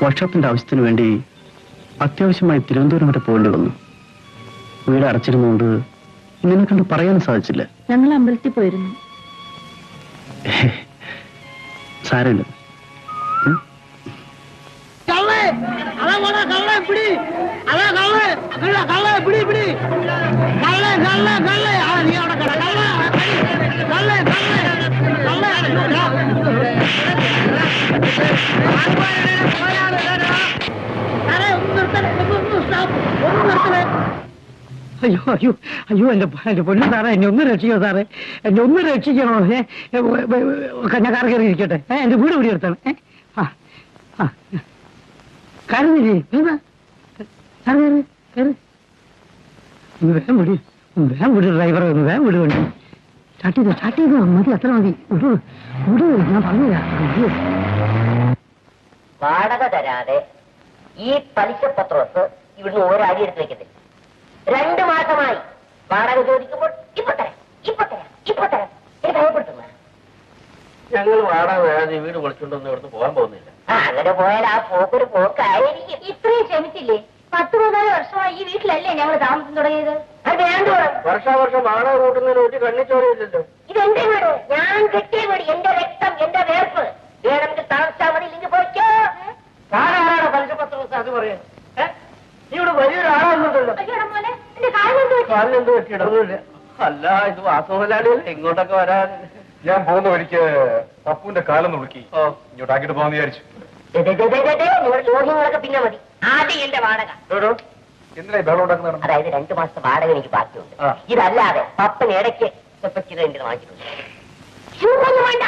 വർക്ക്ഷോപ്പിന്റെ ആവശ്യത്തിന് വേണ്ടി അത്യാവശ്യമായി തിരുവനന്തപുരം വരെ പോകേണ്ടി വന്നു. വീട് അടച്ചിരുന്നുകൊണ്ട് നിന്നെ കണ്ട് പറയാൻ സാധിച്ചില്ല. ഞങ്ങൾ അമ്പലത്തിൽ പോയിരുന്നു. സാരമില്ല. അയ്യോ അയ്യോ അയ്യോ എന്റെ പൊന്നു സാറേ, എന്നെ ഒന്ന് രക്ഷിക്കോ സാറേ, എന്നെ ഒന്ന് രക്ഷിക്കണോ. ഞാൻ കാർ കയറി ഇരിക്കട്ടെ. എന്റെ വീട് ഇവിടെ എടുത്താണ്. കയറുന്നില്ലേ? സാറ് കയറി വേഗം വിട്, വേഗം വിട് ഡ്രൈവറെ, ഒന്ന് വേഗം വിട്. വേണ്ടി സ്റ്റാർട്ട് ചെയ്തോ മതി, അത്ര മതി. വിട് വിട്, ഞാൻ പറഞ്ഞില്ല. വാടക തരാതെ ഈ പലിശ പത്രോസ് ഇവിടുന്ന് ഒരാടി എടുത്ത് വെക്കത്തില്ല. 2 മാസമായി വാടക ചോദിക്കുമ്പോൾ ഇപ്പൊ തരാം എനിക്ക് ഭയപ്പെടുത്തുന്ന. ഞങ്ങൾ വാടക വേറെ വീട് വിളിച്ചുകൊണ്ടൊന്നും ഇവിടുന്ന് പോകാൻ പോകുന്നില്ല. അങ്ങനെ പോയാൽ ആ പോക്കൊരു പോക്കായിരിക്കും. ഇത്രയും ക്ഷമിച്ചില്ലേ? 10-14 വർഷമായി ഈ വീട്ടിലല്ലേ ഞങ്ങൾ താമസം തുടങ്ങിയത്. അത് വേണ്ടോളം വർഷാവർഷം വാടക കൂട്ടുന്നതിന് ഒരു കണ്ണിച്ചോറിയില്ലല്ലോ. ഇതെന്റെ വീട്, ഞാൻ കെട്ടിയ വീട്, എന്റെ രക്തം, എന്റെ വേർപ്പ്. വേണമെങ്കിൽ താമസിച്ചാൽ മതി, ഇല്ലെങ്കിൽ പോയിക്കോ. ആരാണ് പലിശ പത്രോസ് അത് പറയാൻ? നീ ഇവിടെ വലിയൊരാളാണെന്നുണ്ടല്ലോ. കാലിനെന്ത് പറ്റിയിടൊന്നുമില്ല. അല്ല, ഇത് വാസമുതലാളിയല്ലേ ഇങ്ങോട്ടൊക്കെ വരാൻ? ഞാൻ പോകുന്ന വഴിക്ക് പപ്പുവിന്റെ കാലം നുറുക്കി ഇങ്ങോട്ടാക്കിട്ട് പോകാൻ വിചാരിച്ചു. ചോദ്യങ്ങളൊക്കെ പിന്നെ മതി, ആദ്യം എന്റെ വാടക. എന്തിനാ ബഹളം ഉണ്ടാക്കുന്ന? അതായത് 2 മാസത്തെ വാടക എനിക്ക് ബാക്കിയുണ്ട്. ഇതല്ലാതെ പപ്പന് ഇടയ്ക്ക് എന്റെ വാങ്ങിച്ചിട്ടുണ്ട്. വേണ്ട,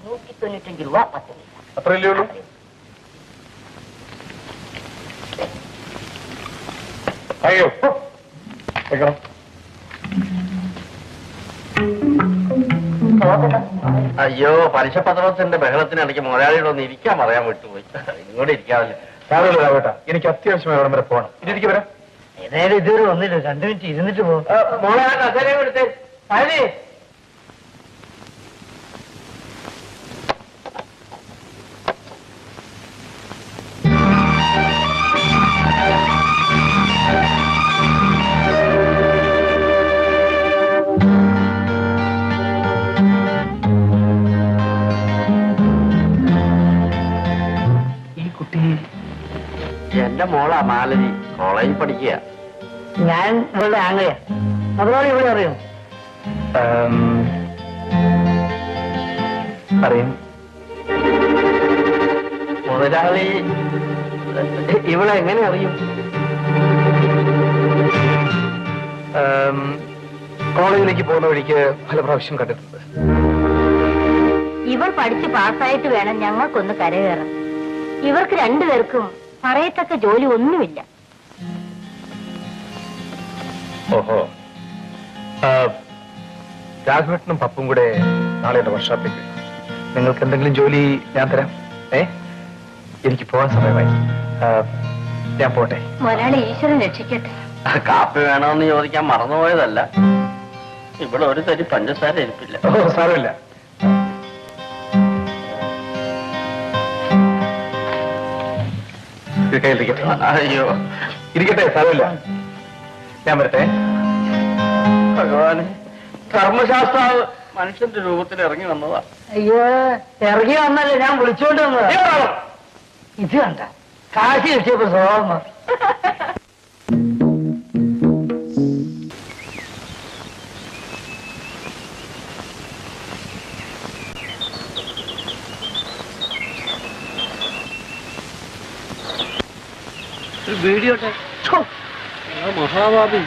195 രൂപ 10 പൈസ. അത്രയല്ലേ ഉള്ളൂ? അയ്യോ വെക്കണം. അയ്യോ, പലിശ പത്രോസിന്റെ ബഹളത്തിനിടയ്ക്ക് മുതലാളിയോട് ഒന്ന് ഇരിക്കാൻ പറയാൻ വിട്ടുപോയി. ഇങ്ങോട്ട് ഇരിക്കാമല്ലേ? സാരമില്ല രാവേട്ടാ, എനിക്ക് അത്യാവശ്യമായി അവിടെ വരെ പോകണം. ഇതിരിക്കും വരാം. ഏതായാലും ഇതുവരെ വന്നില്ല, 2 മിനിറ്റ് ഇരുന്നിട്ട് പോകും. മോളെ ആ കസേരയും എടുത്തേ. അതെ, എന്റെ മോളാ മാലതി, കോളേജിൽ പഠിക്കുക. ഞാൻ ഇവളുടെ ആംഗ്ലയാ. മുതലാളി ഇവിടെ അറിയും? അറിയാം. മുതലാളി ഇവളെ എങ്ങനെ അറിയും? കോളേജിലേക്ക് പോകുന്ന വഴിക്ക് പല പ്രാവശ്യം കണ്ടിട്ടുണ്ട്. ഇവർ പഠിച്ച് പാസ്സായിട്ട് വേണം ഞങ്ങൾക്കൊന്ന് കരകയറാൻ. ഇവർക്ക് 2 പേർക്കും പറയത്തക്ക ജോലി ഒന്നുമില്ല. ഓഹോ, രാഘവേട്ടനും പപ്പും കൂടെ നാളെ എന്റെ വർക്ക്ഷോപ്പിലേക്ക്. നിങ്ങൾക്ക് എന്തെങ്കിലും ജോലി ഞാൻ തരാം. എനിക്ക് പോകാൻ സമയമായി. ഞാൻ പോട്ടെ. മുതലാളി ഈശ്വരൻ രക്ഷിക്കട്ടെ. കാപ്പി വേണമെന്ന് ചോദിക്കാൻ മറന്നുപോയതല്ല. ഇവിടെ ഒരു തരി പഞ്ചസാര ഇരിപ്പില്ല. ഓ, സാരമില്ല. അയ്യോ, ഇരിക്കട്ടെ, സാരമില്ല. ഞാൻ വരട്ടെ. ഭഗവാനെ, കർമ്മശാസ്ത്രാവ് മനുഷ്യന്റെ രൂപത്തിൽ ഇറങ്ങി വന്നതാ. അയ്യോ, ഇറങ്ങി വന്നല്ലേ, ഞാൻ വിളിച്ചോണ്ട് വന്നതാ. ഇത് കണ്ട കാശി കിട്ടിയപ്പോ സ്വഭാവം. വീഡിയോ മഹാഭാവി.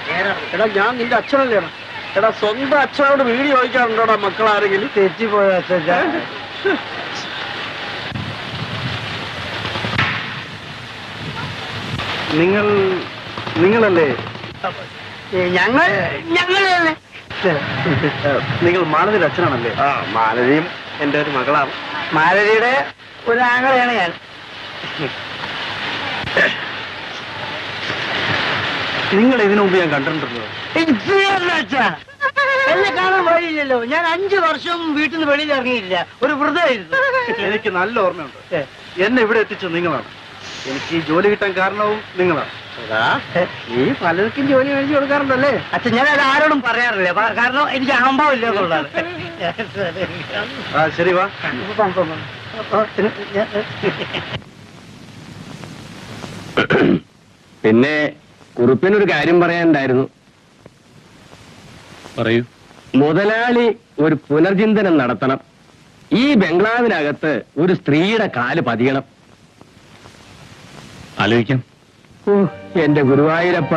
എടാ, ഞാൻ നിന്റെ അച്ഛനല്ലേടാ. എടാ, സ്വന്തം അച്ഛനോട് വീഡിയോ ചോദിക്കാറുണ്ടോടാ മക്കൾ ആരെങ്കിലും? തെറ്റിപ്പോയ അച്ഛൻ. നിങ്ങളല്ലേ? ഞങ്ങളല്ലേ? നിങ്ങൾ മാലതിയുടെ അച്ഛനാണല്ലേ? ആ, മാലതിയും എന്റെ ഒരു മകളാണ്. മാലതിയുടെ ഒരു ആങ്ങളെയാണ് ഞാൻ. നിങ്ങൾ ഇതിനു മുമ്പ് ഞാൻ കണ്ടിട്ടുണ്ടല്ലോ. എന്നെ കാണാൻ വഴിയില്ലല്ലോ. ഞാൻ 5 വർഷം വീട്ടിൽ നിന്ന് വെളിയിൽ ഇറങ്ങിയില്ല. ഒരു വൃദ്ധമായിരുന്നു. എനിക്ക് നല്ല ഓർമ്മയുണ്ട്. എന്നെ ഇവിടെ എത്തിച്ചത് നിങ്ങളാണ്. എനിക്ക് ഈ ജോലി കിട്ടാൻ കാരണവും നിങ്ങളാണ്. നീ പലർക്കും ജോലി മേടിച്ചു കൊടുക്കാറുണ്ടല്ലേ? അച്ഛൻ ഞാൻ അത് ആരോടും പറയാറില്ല, കാരണം എനിക്ക് അഹംഭാവമില്ല എന്നുള്ളതാണ്. ശരി വാ. പിന്നെ കുറുപ്പിനൊരു കാര്യം പറയാനുണ്ടായിരുന്നു. പറയൂ. മുതലാളി ഒരു പുനർചിന്തനം നടത്തണം. ഈ ബംഗ്ലാവിനകത്ത് ഒരു സ്ത്രീയുടെ കാല് പതിയണം. ആലോചിക്കാം. ഓ എന്റെ ഗുരുവായൂരപ്പ,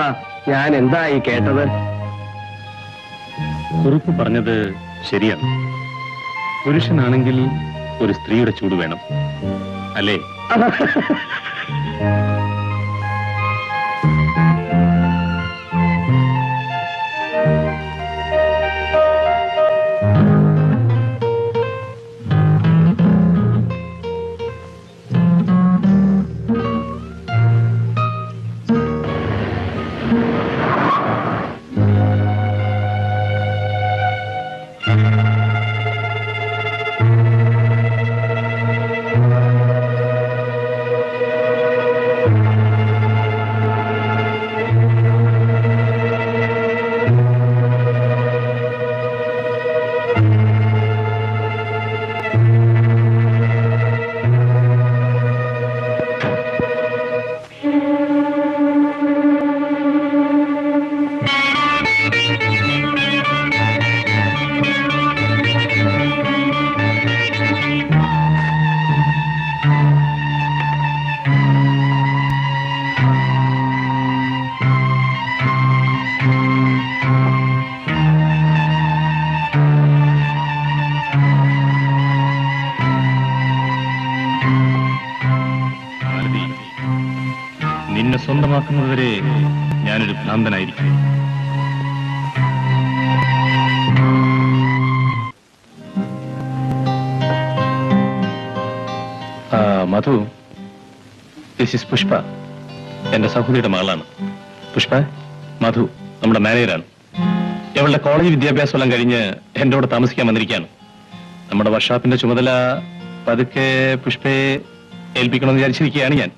ഞാൻ എന്തായി കേട്ടത്? കുറുപ്പ് പറഞ്ഞത് ശരിയാണ്. പുരുഷനാണെങ്കിൽ ഒരു സ്ത്രീയുടെ ചൂട് വേണം, അല്ലേ? നിന്നെ സ്വന്തമാക്കുന്നതുവരെ ഞാനൊരു ഭ്രാന്തനായിരിക്കും. മധു, ദിസ് ഇസ് പുഷ്പ, എന്റെ സഹോദരിയുടെ മകളാണ്. പുഷ്പ, മധു നമ്മുടെ മാനേജറാണ്. ഇവളുടെ കോളേജ് വിദ്യാഭ്യാസം എല്ലാം കഴിഞ്ഞ് എന്റെ കൂടെ താമസിക്കാൻ വന്നിരിക്കുകയാണ്. നമ്മുടെ വർക്ക്ഷോപ്പിന്റെ ചുമതല പതുക്കെ പുഷ്പയെ ഏൽപ്പിക്കണമെന്ന് വിചാരിച്ചിരിക്കുകയാണ് ഞാൻ.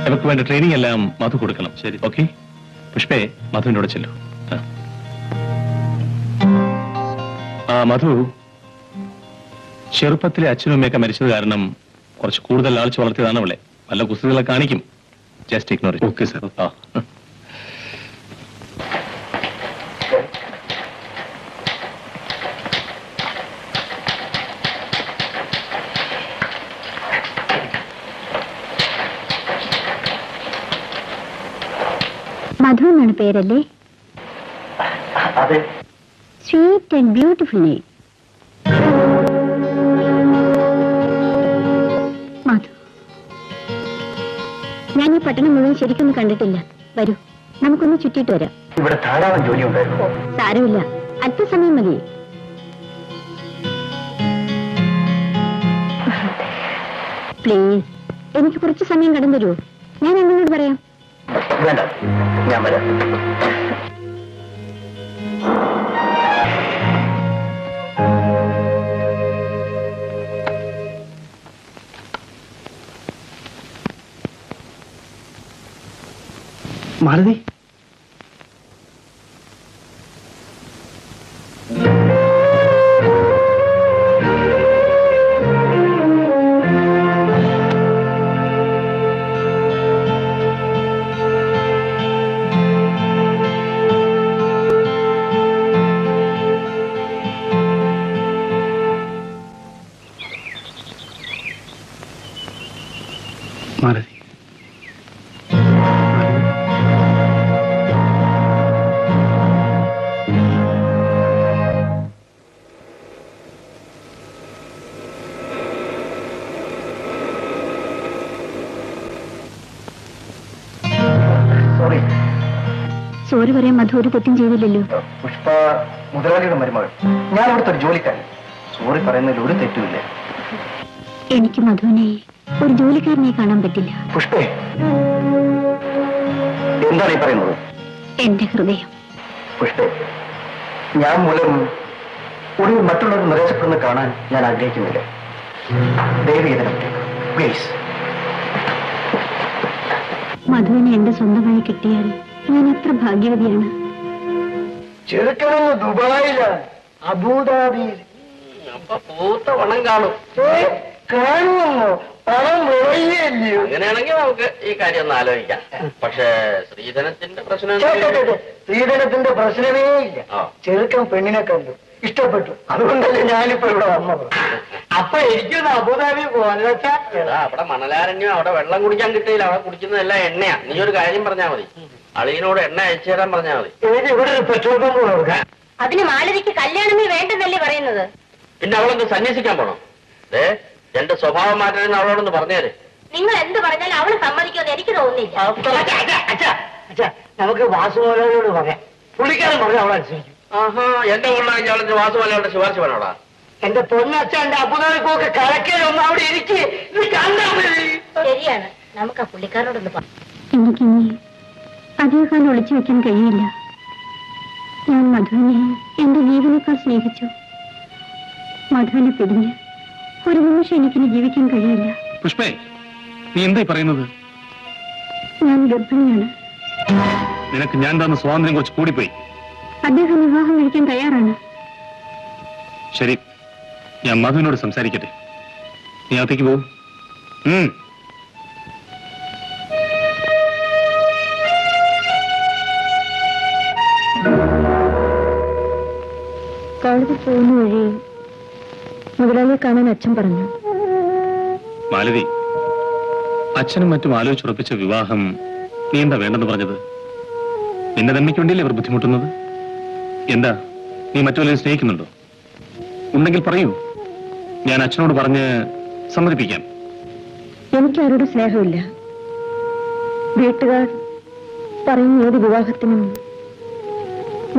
അവർക്ക് വേണ്ട ട്രെയിനിങ് എല്ലാം മധു കൊടുക്കണം. ശരി, ഓക്കെ? പുഷ്പേ, മധുവിന്റെ കൂടെ ചെല്ലു. മധു, ചെറുപ്പത്തിലെ അച്ഛനും അമ്മയൊക്കെ മരിച്ചത് കാരണം കുറച്ച് കൂടുതൽ ലാളിച്ച് വളർത്തിയതാണ് അവളെ. നല്ല കുസൃതികളെ കാണിക്കും. Just ignore it. Okay sir. Madhu എന്നാണ് പേരല്ലേ? അതെ. Sweet and beautiful name. Madhu, ഞാൻ ഈ പട്ടണം മുഴുവൻ ശരിക്കൊന്നും കണ്ടിട്ടില്ല. വരൂ, നമുക്കൊന്ന് ചുറ്റിയിട്ട് വരാം. ഇവിടെ ധാരാളം ജോലി ഉണ്ടായിരുന്നു. സാരമില്ല, അല്പസമയം മതി. പ്ലീസ്, എനിക്ക് കുറച്ച് സമയം കടന്നു തരൂ. ഞാൻ എന്നോട് പറയാം. വേണ്ട, ഞാൻ വരാം. മാലതി, മാലതി, സോറി പറയാൻ മധു ഒരു തെറ്റും ചെയ്തില്ലല്ലോ. പുഷ്പ മുതലാളിയുടെ മരുമകൾ. ഞാൻ അവിടുത്തെ ഒരു ജോലിക്കാരൻ. സോറി പറയുന്നതിൽ ഒരു തെറ്റുമില്ല. എനിക്ക് മധുവിനെ ഒരു ജോലിക്കാരനെ കാണാൻ പറ്റില്ല. പുഷ്പേ, എന്താണ് ഈ പറയുന്നത്? എന്റെ ഹൃദയം. പുഷ്പേ, ഞാൻ മൂലം ഒടുവിൽ മറ്റുള്ളവർ നിരാശപ്പെടുന്ന കാണാൻ ഞാൻ ആഗ്രഹിക്കുന്നില്ല. ദയവ് ചെയ്ത് പ്ലീസ്. മധുവിനെ എന്റെ സ്വന്തമായി കിട്ടിയാൽ ഞാൻ എത്ര ഭാഗ്യവതിയാണ്. ചെറുക്കനൊന്ന് ദുബായിലാണ്, അബുദാബിയിൽ. അപ്പൊ പൂത്ത പണം കാണും. കാണുമോ? പണം വിളയല്ലയോ? അങ്ങനെയാണെങ്കിൽ നമുക്ക് ഈ കാര്യം ഒന്ന് ആലോചിക്കാം. പക്ഷേ ശ്രീധനത്തിന്റെ പ്രശ്നം സ്ത്രീധനത്തിന്റെ പ്രശ്നമേ ഇല്ല. ചെറുക്കൻ പെണ്ണിനെ കണ്ടു, ഇഷ്ടപ്പെട്ടു. അതുകൊണ്ടല്ലേ ഞാനിപ്പോ ഇവിടെ വന്നത്. അപ്പൊ എനിക്കൊന്ന് അബുദാബി പോവാന്ന് വെച്ചാ അവിടെ മണലാരണ്യം, അവിടെ വെള്ളം കുടിക്കാൻ കിട്ടിയില്ല. അവിടെ കുടിക്കുന്നതെല്ലാം എണ്ണയാ. നീ ഒരു കാര്യം പറഞ്ഞാൽ മതി, അളിയനോട് എണ്ണ അയച്ചു തരാൻ പറഞ്ഞാൽ മതി. എനിക്ക് ഇവിടെ ഒരു പെട്രോൾ പമ്പ് കൊടുക്കാം. അതിന് മാലതിക്ക് കല്യാണമേ വേണ്ടെന്നല്ലേ പറയുന്നത്? പിന്നെ അവളൊന്ന് സന്യസിക്കാൻ പോണം. എന്റെ സ്വഭാവം മാറ്റണമെന്ന് അവളോടൊന്ന് പറഞ്ഞേര്. നിങ്ങൾ എന്ത് പറഞ്ഞാലും അവള് സമ്മതിക്കുമെന്ന് എനിക്ക് തോന്നുന്നില്ല. നമുക്ക് വാസുമോനോട് പറയാം, പുള്ളിക്കാരൻ പറഞ്ഞ അവളനുസരിക്കും. ആഹാ, എന്റെ കൊണ്ടാണെങ്കിൽ അവളെ വാസുമലയുടെ ശുപാർശ വേണോടാ. എന്റെ പൊന്നച്ഛന്റെ അബുദാബിക്കൊക്കെ കലക്കലൊന്നും അവിടെ ഇരിക്കേ. ശരിയാണ്, നമുക്ക് ആ പുള്ളിക്കാരനോടൊന്ന് പറയാം. എനിക്കിനി അധികകാലം ഒളിച്ചു വെക്കാൻ കഴിയില്ല. ഞാൻ മധുവിനെ എന്റെ ജീവനേക്കാൾ സ്നേഹിച്ചു. മധുവിനെ പിടിഞ്ഞ് ഒരു നിമിഷം എനിക്കിനി ജീവിക്കാൻ കഴിയില്ല. പുഷ്പേ, നീ എന്തായി പറയുന്നത്? ഞാൻ ഗർഭിണിയാണ്. നിനക്ക് ഞാൻ തന്ന സ്വാതന്ത്ര്യം കുറച്ച് കൂടിപ്പോയി. അദ്ദേഹം വിവാഹം കഴിക്കാൻ തയ്യാറാണ്. ശരി, ഞാൻ മധുവിനോട് സംസാരിക്കട്ടെ. നീ അകത്തേക്ക് പോകും. കോളേജിൽ പോകുന്ന വഴി മുതലാളിയെ കാണാൻ അച്ഛൻ പറഞ്ഞു. മാലതി, അച്ഛനും മറ്റും ആലോചിച്ചുറപ്പിച്ച വിവാഹം നീ എന്താ വേണ്ടെന്ന് പറഞ്ഞത്? നിന്റെ നന്മയ്ക്ക് വേണ്ടിയല്ലേ അവർ ബുദ്ധിമുട്ടുന്നത്? എന്താ, നീ മറ്റുള്ളവരെ സ്നേഹിക്കുന്നുണ്ടോ? ഉണ്ടെങ്കിൽ പറയൂ, ഞാൻ അച്ഛനോട് പറഞ്ഞ് സമ്മതിപ്പിക്കാം. എനിക്കാരോട് സ്നേഹമില്ല. വീട്ടുകാർ പറയുന്ന ഏത് വിവാഹത്തിനും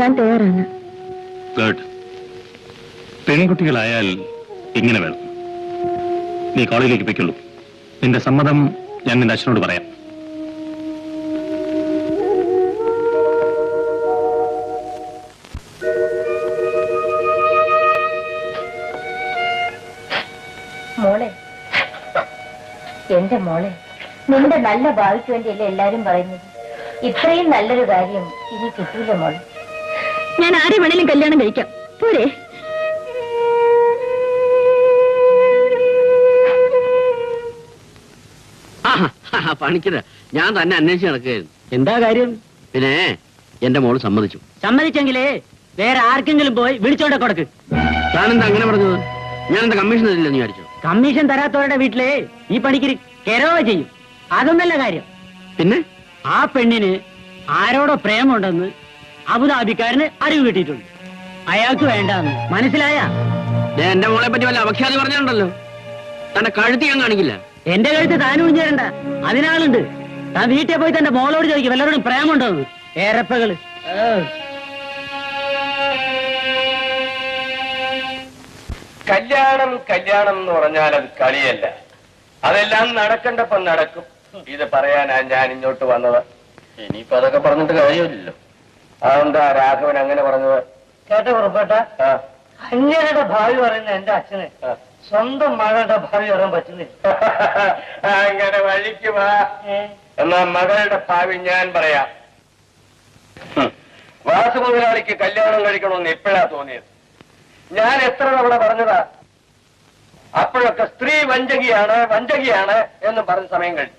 ഞാൻ തയ്യാറാണ്. ഗുഡ്. പെൺകുട്ടികളായാൽ ഇങ്ങനെ വേണം. നീ കോളേജിലേക്ക് പൊയ്ക്കുള്ളൂ. നിന്റെ സമ്മതം ഞാൻ നിന്റെ അച്ഛനോട് പറയാം. മോളെ, എന്റെ മോളെ, നിന്റെ നല്ല ഭാവിക്ക് വേണ്ടിയല്ലേ എല്ലാരും പറയുന്നത്. ഇത്രയും നല്ലൊരു കാര്യം ഇനി കിട്ടൂല മോളെ. ഞാൻ ആരെ വേണേലും കല്യാണം കഴിക്കാം, പോരെ? പണിക്കത് ഞാൻ തന്നെ അന്വേഷിച്ച് നടക്കുകയായിരുന്നു. എന്താ കാര്യം? പിന്നെ എന്റെ മോള് സമ്മതിച്ചു. സമ്മതിച്ചെങ്കിലേ വേറെ ആർക്കെങ്കിലും പോയി വിളിച്ചോണ്ടെ കൊടുക്ക്. താനെന്താ അങ്ങനെ പറഞ്ഞത്? ഞാൻ എന്റെ കമ്മീഷൻ തരില്ലെന്ന് വിചാരിച്ചു. കമ്മീഷൻ തരാത്തവരുടെ വീട്ടിലെ ഈ പണിക്ക് കെരവ ചെയ്യും. അതൊന്നല്ല കാര്യം. പിന്നെ ആ പെണ്ണിന് ആരോടോ പ്രേമുണ്ടെന്ന് അബുദാബിക്കാരന് അറിവ് കിട്ടിയിട്ടുണ്ട്. അയാൾക്ക് വേണ്ടെന്ന് മനസ്സിലായ? എന്റെ മോളെ പറ്റി വല്ല അപഖ്യാതി പറഞ്ഞിട്ടുണ്ടല്ലോ. തന്റെ കഴുത്തി ഞാൻ കാണിക്കില്ല. എന്റെ കഴുത്ത് താനും ഉഞ്ഞേരണ്ട, അതിനാളുണ്ട്. താൻ വീട്ടിൽ പോയി തന്റെ മോളോട് ചോദിക്കും വല്ലവരോടും പ്രേമുണ്ടോന്ന്. ഏറപ്പകള്. കല്യാണം കല്യാണം എന്ന് പറഞ്ഞാൽ അത് കളിയല്ല. അതെല്ലാം നടക്കണ്ടപ്പം നടക്കും. ഇത് പറയാനാ ഞാൻ ഇങ്ങോട്ട് വന്നത്. ഇനിയിപ്പോ അതൊക്കെ പറഞ്ഞിട്ട് കാര്യമില്ലല്ലോ. അതെന്താ രാഘവൻ അങ്ങനെ പറഞ്ഞത്? കേട്ട പുറപ്പെട്ട അന്യരുടെ ഭാവി പറയുന്ന എന്റെ അച്ഛന് സ്വന്തം മകളുടെ ഭാവി പറയാൻ പറ്റുന്നില്ല. അങ്ങനെ വഴിക്ക് വാ. എന്നാ മകളുടെ ഭാവി ഞാൻ പറയാം. വാസു മുതലാളിക്ക് കല്യാണം കഴിക്കണമെന്ന് എപ്പോഴാ തോന്നിയത്? ഞാൻ എത്ര തവണ പറഞ്ഞതാ. അപ്പോഴൊക്കെ സ്ത്രീ വഞ്ചകിയാണ് വഞ്ചകിയാണ് എന്ന് പറഞ്ഞ സമയം കഴിഞ്ഞു.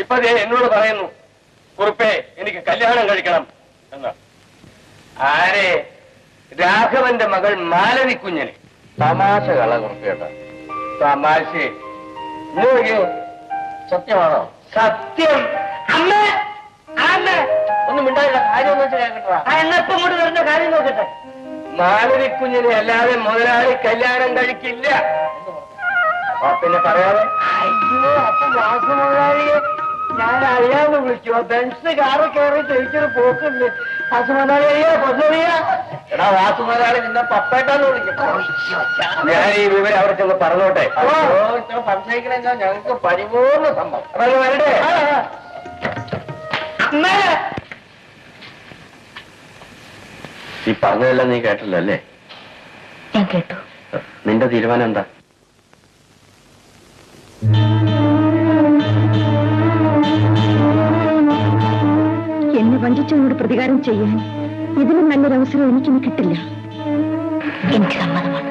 ഇപ്പൊ എന്നോട് പറയുന്നു, കുറുപ്പേ എനിക്ക് കല്യാണം കഴിക്കണം എന്ന്. ആരെ? രാഘവന്റെ മകൾ മാലതി കുഞ്ഞിന്. തമാശ കള കുറുപ്പേട്ട, തമാശ. സത്യമാണോ? സത്യം. അമ്മ അമ്മ ഒന്നും മിണ്ടായില്ല. കാര്യം എന്ന് വെച്ചാൽ കേട്ടോ. എന്നപ്പം കൊണ്ട് വരുന്ന കാര്യം നോക്കട്ടെ. മാലതി കുഞ്ഞിനെ അല്ലാതെ മുതലാളി കല്യാണം കഴിക്കില്ല. പിന്നെ പറയാതെ. അയ്യോ, അപ്പൊ വാസു മുതലാളിയെ ഞാൻ അറിയാന്ന് വിളിക്കുമോ? ബെൻസ് കാറ് കയറി ചോദിച്ചൊരു പോക്കുണ്ട്. വാസു മുതലാളിയോ പൊന്നറിയാ? എടാ വാസു മുതലാളി നിന്നെ പപ്പേട്ടാന്ന് വിളിക്കും. ഞാൻ ഈ വിവരം അവിടെ ചെന്ന് പറഞ്ഞോട്ടെ. സംശയിക്കണ ഞങ്ങൾക്ക് പരിപൂർണ്ണ സംഭവം. വരട്ടെ. ഈ പറഞ്ഞതെല്ലാം നീ കേട്ടല്ലോ അല്ലേ? ഞാൻ കേട്ടു. നിന്റെ തീരുമാനം എന്താ? രാജുവിനോട് പ്രതികാരം ചെയ്യാൻ ഇതിലും നല്ലൊരു അവസരം എനിക്കിനി കിട്ടില്ല. എനിക്ക് സമ്മതമാണ്.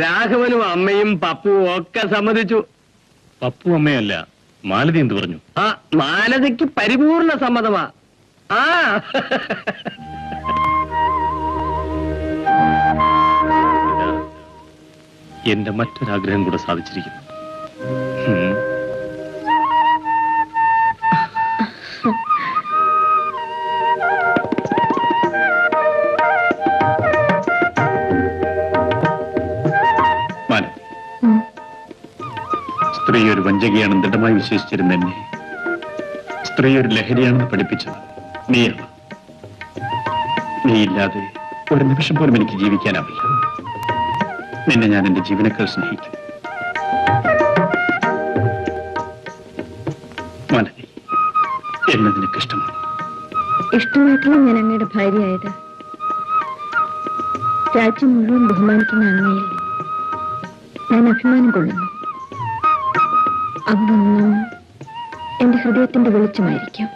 രാഘവനും അമ്മയും പപ്പുവും ഒക്കെ സമ്മതിച്ചു. പപ്പു അമ്മയല്ല, മാലതി എന്ത് പറഞ്ഞു? ആ, മാലതിക്ക് പരിപൂർണ സമ്മതമാ. ആ എന്റെ മറ്റൊരാഗ്രഹം കൂടെ സാധിച്ചിരിക്കുന്നു. സ്ത്രീ ഒരു വഞ്ചകയാണെന്ന് ദൃഢമായി വിശ്വസിച്ചിരുന്ന എന്നെ സ്ത്രീ ഒരു ലഹരിയാണെന്ന് പഠിപ്പിച്ചത് നീയാണ്. നീയില്ലാതെ ഒരു നിമിഷം പോലും എനിക്ക് ജീവിക്കാനാവില്ല. നിന്നെ ഞാൻ എന്റെ ജീവനേക്കാൾ സ്നേഹിക്കും. മാലതി, എന്നെ നിനക്ക് ഇഷ്ടമാണ്. ഇഷ്ടമായിട്ടില്ല ഞാൻ അങ്ങയുടെ ഭാര്യയായത്. രാജ്യം മുഴുവൻ ബഹുമാനിക്കുന്ന അങ്ങയിൽ ഞാൻ അഭിമാനം കൊള്ളുന്നു. അതൊന്നും എന്റെ ഹൃദയത്തിന്റെ വെളിച്ചമായിരിക്കും.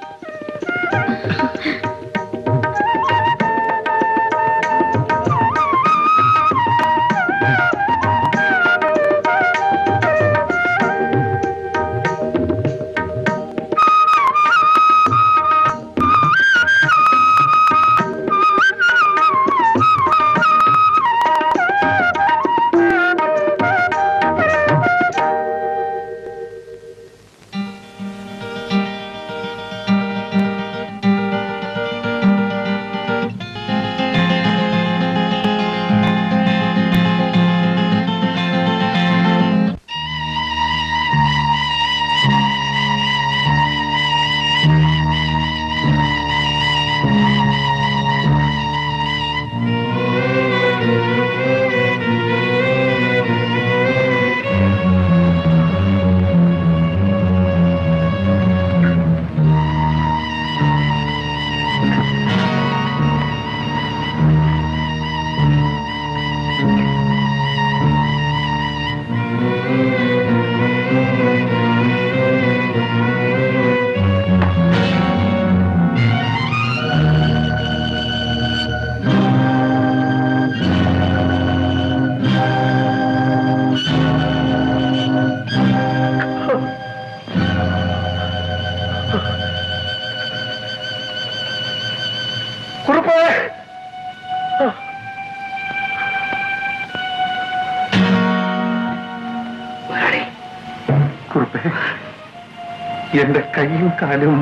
എന്റെ കൈയും കാലും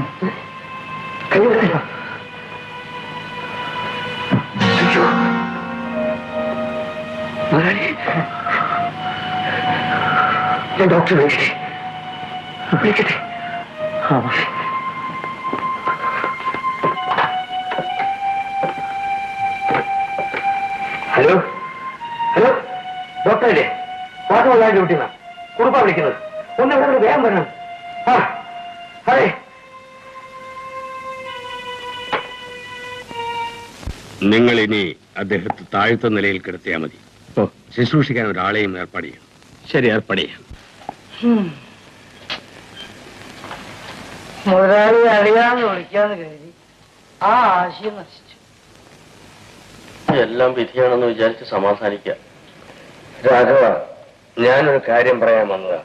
ഞാൻ ഡോക്ടറെ വിളിക്കട്ടെ. ഹലോ ഹലോ, ഡോക്ടറല്ലേ? പാട്ടുള്ള ഡ്യൂട്ടിന്നാ കുറുപ്പാ വിളിക്കുന്നത്. ഒന്ന് ഇവിടെ വേഗം വരണം. ആ അതെ, നിങ്ങൾ ഇനി അദ്ദേഹത്തെ താഴ്ത്ത നിലയിൽ കിടത്തിയാൽ മതി. ശുശ്രൂഷിക്കാൻ ഒരാളെയും ഏർപ്പാട് ചെയ്യണം. ശരി, ഏർപ്പാട് ചെയ്യാം. മുതലാളി അറിയാന്ന് വിളിക്കാന്ന് കരുതി ആ ആശയം നശിച്ചു. എല്ലാം വിധിയാണെന്ന് വിചാരിച്ച് സമാധാനിക്കുക. രാഘവ, ഞാനൊരു കാര്യം പറയാൻ വന്നതാ.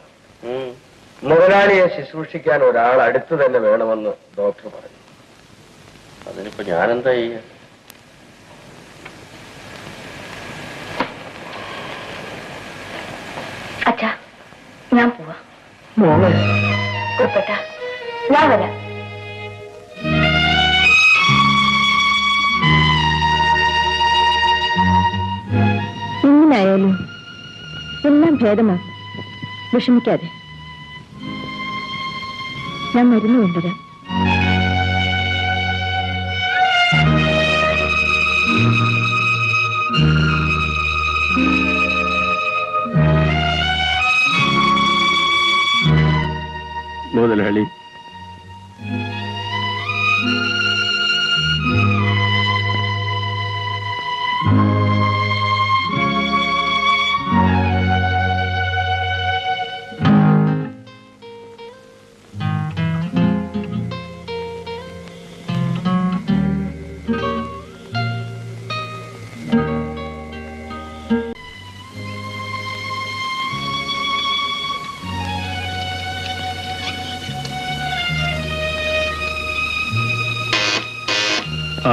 മുതലാളിയെ ശുശ്രൂഷിക്കാൻ ഒരാൾ അടുത്ത് തന്നെ വേണമെന്ന് ഡോക്ടർ പറഞ്ഞു. അതിനിപ്പോ ഞാനെന്താ ചെയ്യാ? അച്ഛാ, ഞാൻ പോവാ. മോളെ കുറിപ്പേട്ട, ഞാൻ വരാം. എങ്ങനായാലും എല്ലാം ഭേദമാകും. വിഷമിക്കാതെ. ഞാൻ മരുന്ന് കൊണ്ടുവരാം. മുതലാളി,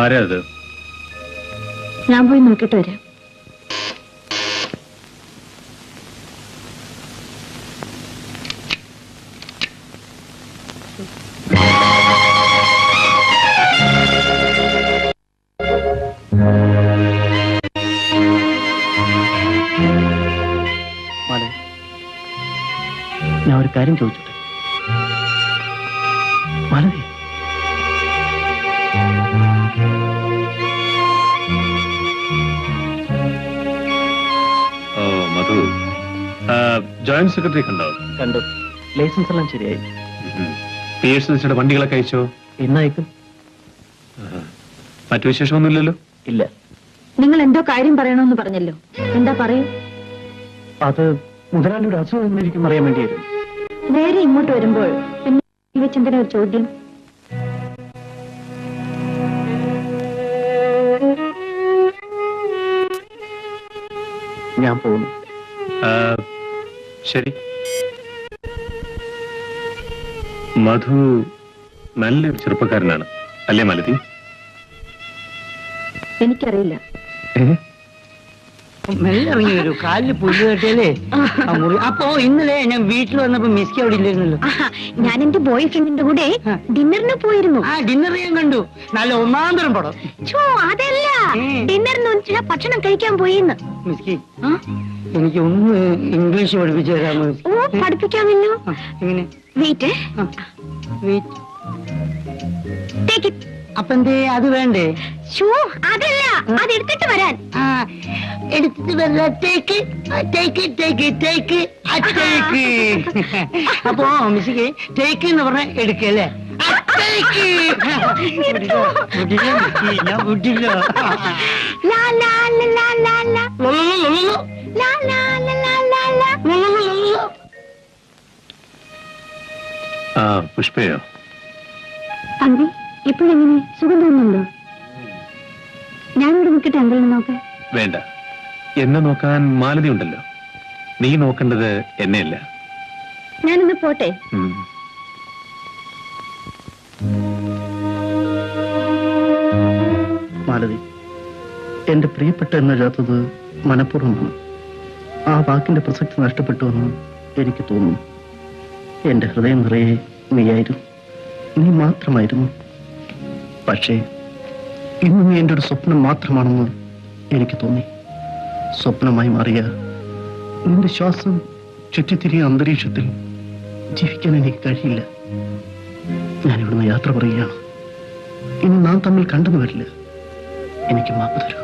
ആരാ അത്? ഞാൻ പോയി നോക്കിട്ട് വരാം. മാലതി, ഞാൻ ഒരു കാര്യം ചോദിച്ചോട്ടെ? മാലതി, ഓ മധു, ജോയിന്റ് സെക്രട്ടറി കണ്ടോ? കണ്ടു. ലൈസൻസ് എല്ലാം ശരിയായി. PSCയുടെ വണ്ടികളൊക്കെ അയച്ചോ? ഇന്നയക്കും. മറ്റു വിശേഷമൊന്നുമില്ലല്ലോ? ഇല്ല. നിങ്ങൾ എന്തോ കാര്യം പറയണമെന്ന് പറഞ്ഞല്ലോ, എന്താ പറയൂ? അത് മുതലാളിയുടെ അസുഖം എങ്ങനെയിരിക്കും അറിയാൻ വേണ്ടിയായിരുന്നു. നേരെ ഇങ്ങോട്ട് വരുമ്പോൾ പിന്നെ വെച്ചെന്തിനാ ഒരു ചോദ്യം? ഞാൻ പോകുന്നു. ശരി. മധു നല്ലൊരു ചെറുപ്പക്കാരനാണ് അല്ലേ മാലതി? എനിക്കറിയില്ല. മെല്ലെ ഇറങ്ങി വരൂ, കാലില് പുല്ല് കെട്ടിയല്ലേ ആ മുറി. അപ്പോ ഇന്നലെ ഞാൻ വീട്ടിൽ വന്നപ്പോ മിസ്കി അവിടെ ഇല്ലായിരുന്നല്ലോ. ഞാൻ എന്റെ ബോയ് ഫ്രണ്ടിന്റെ കൂടെ ഡിന്നറിന് പോയിരുന്നു. ആ ഡിന്നർ ഞാൻ കണ്ടു, നല്ല ഒന്നാന്തരം പടം. അതല്ല, ഡിന്നറിന് ഭക്ഷണം കഴിക്കാൻ പോയിന്ന്. മിസ്കി, എനിക്ക് ഒന്ന് ഇംഗ്ലീഷ് പഠിപ്പിച്ചു തരാമോ? ഓ, പഠിപ്പിക്കാമല്ലോ. എങ്ങനെ? വെയിറ്റ്. അപ്പൊ എന്തേ അത് വേണ്ടേ? അതല്ല, അത് എടുത്തിട്ട് വരാൻ. എടുത്തിട്ട് വരാ. Take take take take take. അപ്പോ മിസ്സിക്ക് ടേക്ക് എന്ന് പറഞ്ഞ എടുക്കല്ലേ? ഞാൻ വിട്ടില്ല. പുഷ്പയോ? അങ്കി, ഇപ്പോഴെങ്ങനെ? സുഖം തോന്നുന്നുണ്ടോ? ഞാനിവിടെ നിൽക്കട്ടെ അങ്കിളിനെ നോക്കാൻ? വേണ്ട, എന്നെ നോക്കാൻ മാലതി ഉണ്ടല്ലോ. നീ നോക്കേണ്ടത് എന്നെയല്ല. ഞാനിന്ന് പോട്ടെ. മാലതി, എന്റെ പ്രിയപ്പെട്ട എന്നെഴുതാത്തത് മനഃപൂർവ്വമാണ്. ആ വാക്കിന്റെ പ്രസക്തി നഷ്ടപ്പെട്ടുവെന്ന് എനിക്ക് തോന്നുന്നു. എന്റെ ഹൃദയം നിറയെ നീയായിരുന്നു, നീ മാത്രമായിരുന്നു. പക്ഷേ ഇന്ന് നീ എൻ്റെ ഒരു സ്വപ്നം മാത്രമാണെന്ന് എനിക്ക് തോന്നി. സ്വപ്നമായി മാറിയ നിന്റെ ശ്വാസം ചുറ്റിത്തിരിയ അന്തരീക്ഷത്തിൽ ജീവിക്കാൻ എനിക്ക് കഴിയില്ല. ഞാനിവിടുന്ന് യാത്ര പറയുകയാണ്. ഇനി നാം തമ്മിൽ കണ്ടെന്ന് വരില്ല. എനിക്ക് മാപ്പ് തരൂ.